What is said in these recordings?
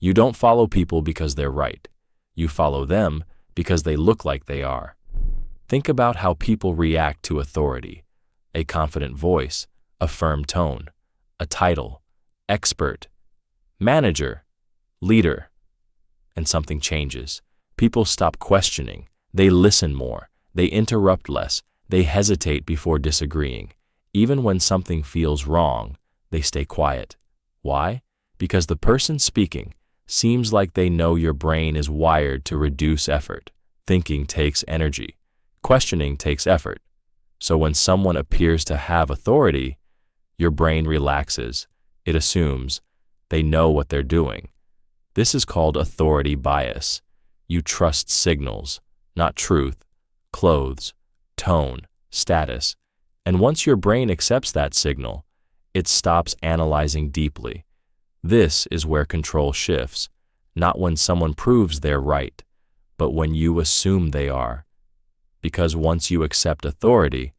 You don't follow people because they're right. You follow them because they look like they are. Think about how people react to authority: a confident voice, a firm tone, a title, expert, manager, leader. And something changes. People stop questioning. They listen more. They interrupt less. They hesitate before disagreeing. Even when something feels wrong, they stay quiet. Why? Because the person speaking seems like they know your brain is wired to reduce effort. Thinking takes energy. Questioning takes effort. So when someone appears to have authority, your brain relaxes. It assumes they know what they're doing. This is called authority bias. You trust signals, not truth, clothes, tone, status. And once your brain accepts that signal, it stops analyzing deeply. This is where control shifts, not when someone proves they're right, but when you assume they are. Because once you accept authority,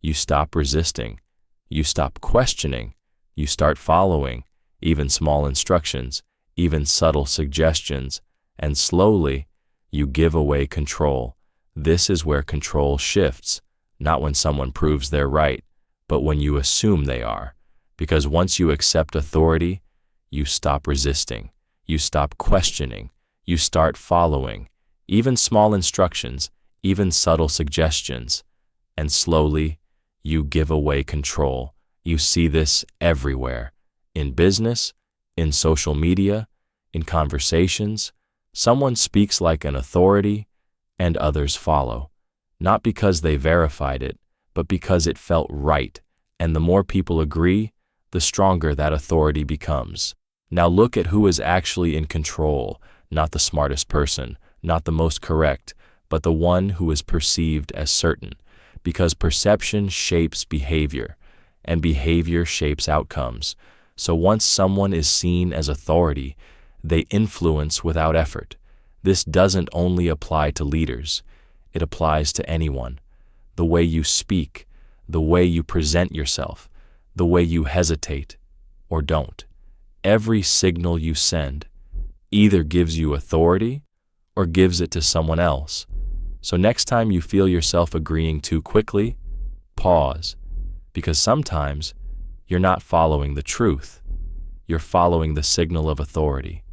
you stop resisting, you stop questioning, you start following, even small instructions, even subtle suggestions, and slowly you give away control. This is where control shifts, not when someone proves they're right, but when you assume they are. Because once you accept authority, you stop resisting, you stop questioning, you start following, even small instructions, even subtle suggestions, and slowly you give away control. You see this everywhere, in business, in social media, in conversations. Someone speaks like an authority, and others follow, not because they verified it, but because it felt right. And the more people agree, the stronger that authority becomes. Now look at who is actually in control, not the smartest person, not the most correct, but the one who is perceived as certain, because perception shapes behavior, and behavior shapes outcomes. So once someone is seen as authority, they influence without effort. This doesn't only apply to leaders, it applies to anyone. The way you speak, the way you present yourself, the way you hesitate or don't. Every signal you send either gives you authority or gives it to someone else. So next time you feel yourself agreeing too quickly, pause, because sometimes you're not following the truth. You're following the signal of authority.